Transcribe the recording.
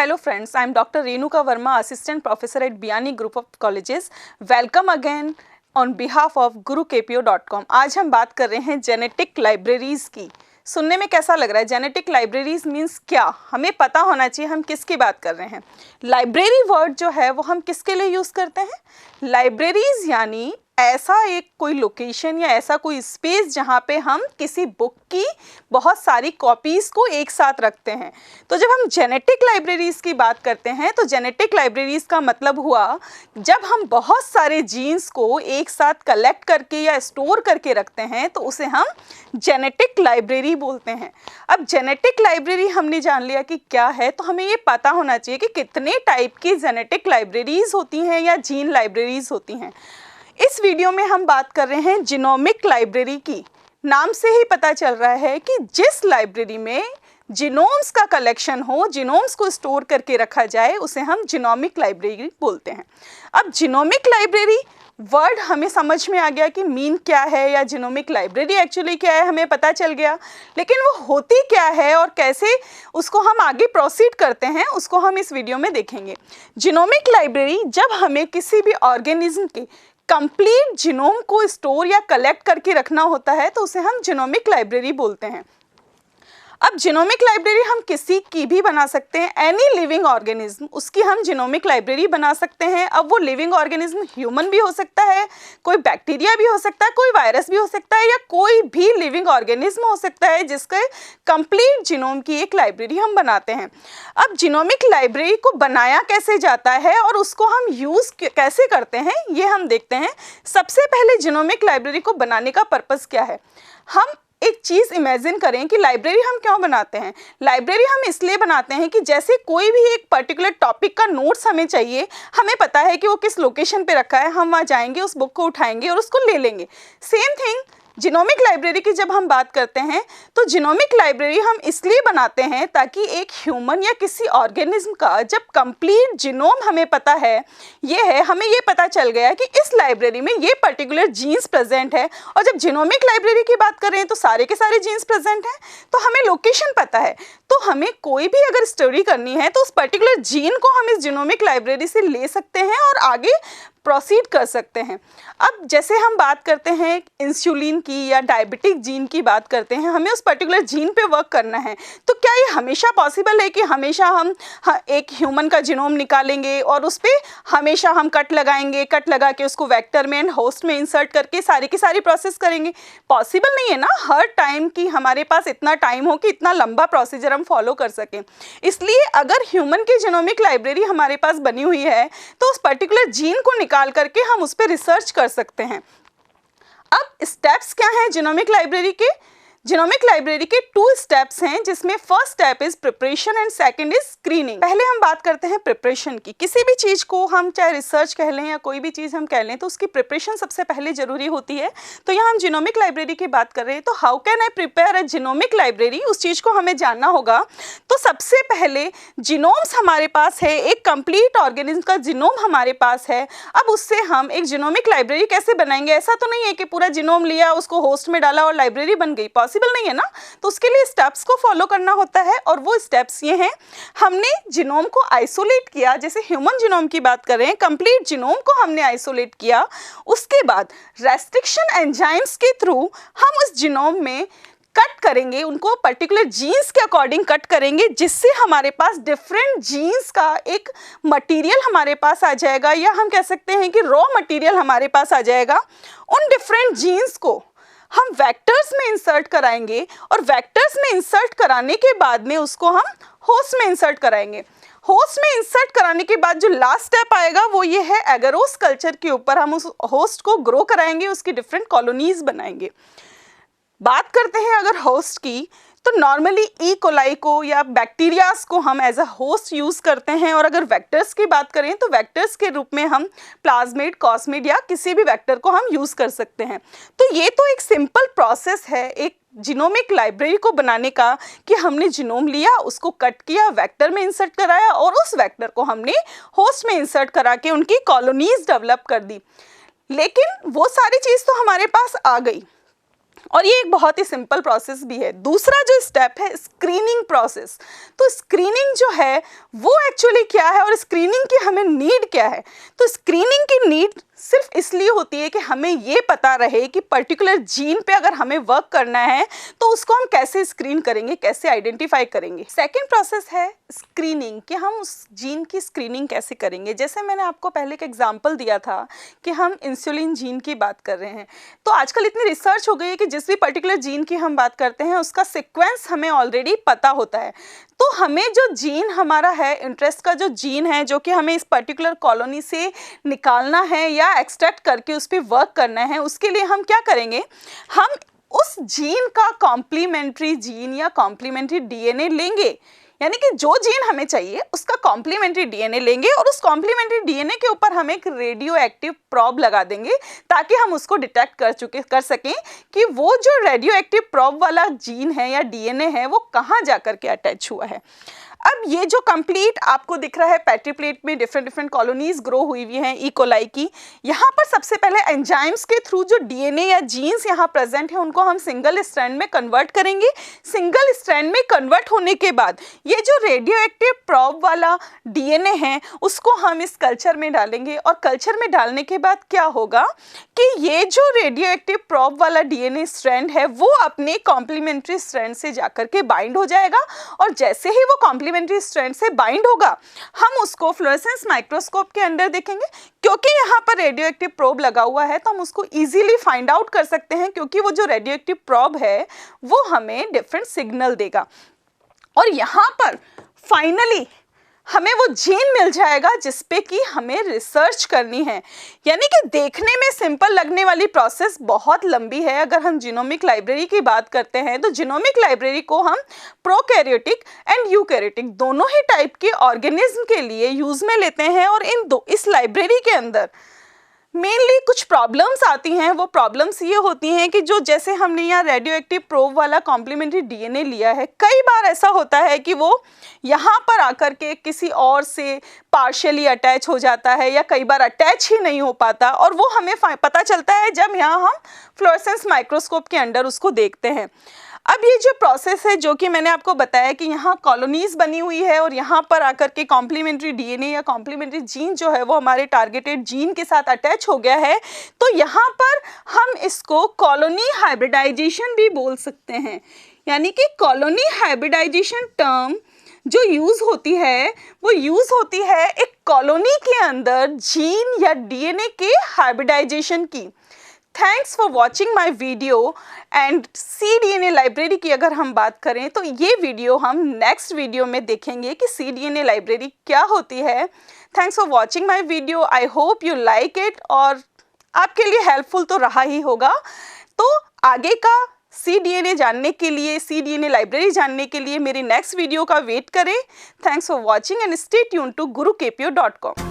Hello friends, I am Dr. Renuka Verma, Assistant Professor at Biani Group of Colleges. Welcome again on behalf of gurukpo.com. आज हम बात कर रहे हैं genetic libraries की। सुनने में कैसा लग रहा है? जेनेटिक लाइब्रेरीज मीन्स क्या? हमें पता होना चाहिए हम किसकी बात कर रहे हैं। लाइब्रेरी वर्ड जो है वो हम किसके लिए यूज़ करते हैं? लाइब्रेरीज यानी ऐसा एक कोई लोकेशन या ऐसा कोई स्पेस जहाँ पे हम किसी बुक की बहुत सारी कॉपीज़ को एक साथ रखते हैं। तो जब हम जेनेटिक लाइब्रेरीज़ की बात करते हैं तो जेनेटिक लाइब्रेरीज़ का मतलब हुआ जब हम बहुत सारे जीन्स को एक साथ कलेक्ट करके या स्टोर करके रखते हैं तो उसे हम जेनेटिक लाइब्रेरी बोलते हैं। अब जेनेटिक लाइब्रेरी हमने जान लिया कि क्या है, तो हमें ये पता होना चाहिए कि कितने टाइप की जेनेटिक लाइब्रेरीज़ होती हैं या जीन लाइब्रेरीज़ होती हैं। इस वीडियो में हम बात कर रहे हैं जीनोमिक लाइब्रेरी की। नाम से ही पता चल रहा है कि जिस लाइब्रेरी में जीनोम्स का कलेक्शन हो, जीनोम्स को स्टोर करके रखा जाए, उसे हम जीनोमिक लाइब्रेरी बोलते हैं। अब जीनोमिक लाइब्रेरी वर्ड हमें समझ में आ गया कि मीन क्या है या जीनोमिक लाइब्रेरी एक्चुअली क्या है, हमें पता चल गया। लेकिन वो होती क्या है और कैसे उसको हम आगे प्रोसीड करते हैं, उसको हम इस वीडियो में देखेंगे। जीनोमिक लाइब्रेरी जब हमें किसी भी ऑर्गेनिज्म के कंप्लीट जीनोम को स्टोर या कलेक्ट करके रखना होता है तो उसे हम जीनोमिक लाइब्रेरी बोलते हैं। अब जीनोमिक लाइब्रेरी हम किसी की भी बना सकते हैं, एनी लिविंग ऑर्गेनिज्म उसकी हम जीनोमिक लाइब्रेरी बना सकते हैं। अब वो लिविंग ऑर्गेनिज्म ह्यूमन भी हो सकता है, कोई बैक्टीरिया भी हो सकता है, कोई वायरस भी हो सकता है, या कोई भी लिविंग ऑर्गेनिज्म हो सकता है जिसके कंप्लीट जीनोम की एक लाइब्रेरी हम बनाते हैं। अब जीनोमिक लाइब्रेरी को बनाया कैसे जाता है और उसको हम यूज़ कैसे करते हैं ये हम देखते हैं। सबसे पहले जीनोमिक लाइब्रेरी को बनाने का पर्पज़ क्या है? हम एक चीज़ इमेजिन करें कि लाइब्रेरी हम क्यों बनाते हैं। लाइब्रेरी हम इसलिए बनाते हैं कि जैसे कोई भी एक पर्टिकुलर टॉपिक का नोट्स हमें चाहिए, हमें पता है कि वो किस लोकेशन पे रखा है, हम वहाँ जाएंगे, उस बुक को उठाएंगे और उसको ले लेंगे। सेम थिंग जीनोमिक लाइब्रेरी की जब हम बात करते हैं तो जीनोमिक लाइब्रेरी हम इसलिए बनाते हैं ताकि एक ह्यूमन या किसी ऑर्गेनिज्म का जब कंप्लीट जीनोम हमें पता है, ये है, हमें ये पता चल गया कि इस लाइब्रेरी में ये पर्टिकुलर जीन्स प्रेजेंट है। और जब जीनोमिक लाइब्रेरी की बात करें तो सारे के सारे जीन्स प्रेजेंट हैं, तो हमें लोकेशन पता है। तो हमें कोई भी अगर स्टडी करनी है तो उस पर्टिकुलर जीन को हम इस जीनोमिक लाइब्रेरी से ले सकते हैं और आगे प्रोसीड कर सकते हैं। अब जैसे हम बात करते हैं इंसुलिन की या डायबिटिक जीन की बात करते हैं, हमें उस पर्टिकुलर जीन पे वर्क करना है, तो क्या ये हमेशा पॉसिबल है कि हमेशा हम एक ह्यूमन का जीनोम निकालेंगे और उस पर हमेशा हम कट लगाएंगे, कट लगा के उसको वेक्टर में एंड होस्ट में इंसर्ट करके सारी की सारी प्रोसेस करेंगे? पॉसिबल नहीं है ना हर टाइम कि हमारे पास इतना टाइम हो कि इतना लंबा प्रोसीजर हम फॉलो कर सकें। इसलिए अगर ह्यूमन की जीनोमिक लाइब्रेरी हमारे पास बनी हुई है तो उस पर्टिकुलर जीन को निकाल करके हम उस पर रिसर्च कर सकते हैं। अब स्टेप्स क्या हैं जीनोमिक लाइब्रेरी के? जीनोमिक लाइब्रेरी के 2 स्टेप्स हैं, जिसमें first step is preparation and second is screening. पहले हम बात करते हैं प्रिपरेशन की। किसी भी चीज़ को हम चाहे रिसर्च कह लें या कोई भी चीज़ हम कह लें तो उसकी प्रिपरेशन सबसे पहले जरूरी होती है। तो यहाँ हम जीनोमिक लाइब्रेरी की बात कर रहे हैं, तो how can I prepare a genomic library, उस चीज़ को हमें जानना होगा। तो सबसे पहले जीनोम्स हमारे पास है, एक कंप्लीट ऑर्गेनिज्म का जीनोम हमारे पास है। अब उससे हम एक जीनोमिक लाइब्रेरी कैसे बनाएंगे? ऐसा तो नहीं है कि पूरा जीनोम लिया, उसको होस्ट में डाला और लाइब्रेरी बन गई, पॉसिबल नहीं है ना। तो उसके लिए स्टेप्स को फॉलो करना होता है और वो स्टेप्स ये हैं। हमने जीनोम को आइसोलेट किया, जैसे ह्यूमन जीनोम की बात कर रहे हैं, कंप्लीट जीनोम को हमने आइसोलेट किया। उसके बाद रेस्ट्रिक्शन एंजाइम्स के थ्रू हम उस जीनोम में कट करेंगे, उनको पर्टिकुलर जीन्स के अकॉर्डिंग कट करेंगे, जिससे हमारे पास डिफरेंट जीन्स का एक मटेरियल हमारे पास आ जाएगा, या हम कह सकते हैं कि रॉ मटेरियल हमारे पास आ जाएगा। उन डिफरेंट जीन्स को हम वेक्टर्स में इंसर्ट कराएंगे और वेक्टर्स में इंसर्ट कराने के बाद में उसको हम होस्ट में इंसर्ट कराएंगे। होस्ट में इंसर्ट कराने के बाद जो लास्ट स्टेप आएगा वो ये है, एगरोस कल्चर के ऊपर हम उस होस्ट को ग्रो कराएंगे, उसकी डिफरेंट कॉलोनीज बनाएंगे। बात करते हैं अगर होस्ट की, तो नॉर्मली ई कोलाई को या बैक्टीरियाज को हम एज अ होस्ट यूज़ करते हैं। और अगर वेक्टर्स की बात करें तो वेक्टर्स के रूप में हम प्लाज्मिड, कॉस्मिड या किसी भी वेक्टर को हम यूज़ कर सकते हैं। तो ये तो एक सिंपल प्रोसेस है एक जीनोमिक लाइब्रेरी को बनाने का, कि हमने जीनोम लिया, उसको कट किया, वेक्टर में इंसर्ट कराया और उस वेक्टर को हमने होस्ट में इंसर्ट करा के उनकी कॉलोनीज डेवलप कर दी। लेकिन वो सारी चीज़ तो हमारे पास आ गई। और ये एक बहुत ही सिंपल प्रोसेस भी है। दूसरा जो स्टेप है स्क्रीनिंग प्रोसेस। तो स्क्रीनिंग जो है वो एक्चुअली क्या है और स्क्रीनिंग की हमें नीड क्या है? तो स्क्रीनिंग की नीड सिर्फ इसलिए होती है कि हमें ये पता रहे कि पर्टिकुलर जीन पे अगर हमें वर्क करना है तो उसको हम कैसे स्क्रीन करेंगे, कैसे आइडेंटिफाई करेंगे। सेकेंड प्रोसेस है स्क्रीनिंग, कि हम उस जीन की स्क्रीनिंग कैसे करेंगे। जैसे मैंने आपको पहले एक एग्जांपल दिया था कि हम इंसुलिन जीन की बात कर रहे हैं, तो आजकल इतनी रिसर्च हो गई है कि जिस भी पर्टिकुलर जीन की हम बात करते हैं उसका सीक्वेंस हमें ऑलरेडी पता होता है। तो हमें जो जीन हमारा है, इंटरेस्ट का जो जीन है, जो कि हमें इस पर्टिकुलर कॉलोनी से निकालना है या एक्सट्रैक्ट करके उस पर वर्क करना है, उसके लिए हम क्या करेंगे, हम उस जीन का कॉम्प्लीमेंट्री जीन या कॉम्प्लीमेंट्री डीएनए लेंगे। यानी कि जो जीन हमें चाहिए उसका कॉम्प्लीमेंट्री डीएनए लेंगे और उस कॉम्प्लीमेंट्री डीएनए के ऊपर हम एक रेडियो एक्टिव प्रॉब लगा देंगे ताकि हम उसको डिटेक्ट कर सकें कि वो जो रेडियो एक्टिव प्रॉब वाला जीन है या डीएनए है वो कहाँ जा कर के अटैच हुआ है। अब ये जो कंप्लीट आपको दिख रहा है पेट्री प्लेट में डिफरेंट कॉलोनीज ग्रो हुई हुई हैं ई कोलाई की। यहाँ पर सबसे पहले एंजाइम्स के थ्रू जो डीएनए या जीन्स यहाँ प्रेजेंट है उनको हम सिंगल स्ट्रैंड में कन्वर्ट करेंगे। सिंगल स्ट्रैंड में कन्वर्ट होने के बाद ये जो रेडियो एक्टिव प्रॉब वाला डीएनए है उसको हम इस कल्चर में डालेंगे और कल्चर में डालने के बाद क्या होगा कि ये जो रेडियो एक्टिव प्रॉब वाला डीएनए स्ट्रैंड है वो अपने कॉम्प्लीमेंट्री स्ट्रैंड से जाकर के बाइंड हो जाएगा और जैसे ही वो कॉम्प्लीमेंट्री स्ट्रैंड से बाइंड होगा हम उसको फ्लोरेसेंस माइक्रोस्कोप के अंदर देखेंगे। क्योंकि यहाँ पर रेडियो एक्टिव प्रोब लगा हुआ है तो हम उसको इजीली फाइंड आउट कर सकते हैं, क्योंकि वो जो रेडियो एक्टिव प्रोब है वो हमें डिफरेंट सिग्नल देगा और यहाँ पर फाइनली हमें वो जीन मिल जाएगा जिस पे कि हमें रिसर्च करनी है। यानी कि देखने में सिंपल लगने वाली प्रोसेस बहुत लंबी है। अगर हम जीनोमिक लाइब्रेरी की बात करते हैं तो जीनोमिक लाइब्रेरी को हम प्रोकैरियोटिक एंड यूकैरियोटिक दोनों ही टाइप के ऑर्गेनिज्म के लिए यूज में लेते हैं और इस लाइब्रेरी के अंदर मेनली कुछ प्रॉब्लम्स आती हैं। वो प्रॉब्लम्स ये होती हैं कि जो जैसे हमने यहाँ रेडियो एक्टिव प्रोब वाला कॉम्प्लीमेंट्री डीएनए लिया है, कई बार ऐसा होता है कि वो यहाँ पर आकर के किसी और से पार्शियली अटैच हो जाता है या कई बार अटैच ही नहीं हो पाता और वो हमें पता चलता है जब यहाँ हम फ्लोरेसेंस माइक्रोस्कोप के अंदर उसको देखते हैं। अब ये जो प्रोसेस है जो कि मैंने आपको बताया कि यहाँ कॉलोनीज बनी हुई है और यहाँ पर आकर के कॉम्प्लीमेंट्री डीएनए या कॉम्प्लीमेंट्री जीन जो है वो हमारे टारगेटेड जीन के साथ अटैच हो गया है, तो यहाँ पर हम इसको कॉलोनी हाइब्रिडाइजेशन भी बोल सकते हैं। यानी कि कॉलोनी हाइब्रिडाइजेशन टर्म जो यूज़ होती है वो यूज़ होती है एक कॉलोनी के अंदर जीन या डीएनए के हाइब्रिडाइजेशन की। Thanks for watching my video and cDNA library की अगर हम बात करें तो ये वीडियो हम नेक्स्ट वीडियो में देखेंगे कि cDNA लाइब्रेरी क्या होती है। Thanks for watching my video, I hope you like it और आपके लिए हेल्पफुल तो रहा ही होगा। तो आगे का cDNA जानने के लिए, cDNA लाइब्रेरी जानने के लिए मेरी नेक्स्ट वीडियो का वेट करें। Thanks for watching and stay tuned to gurukpo.com।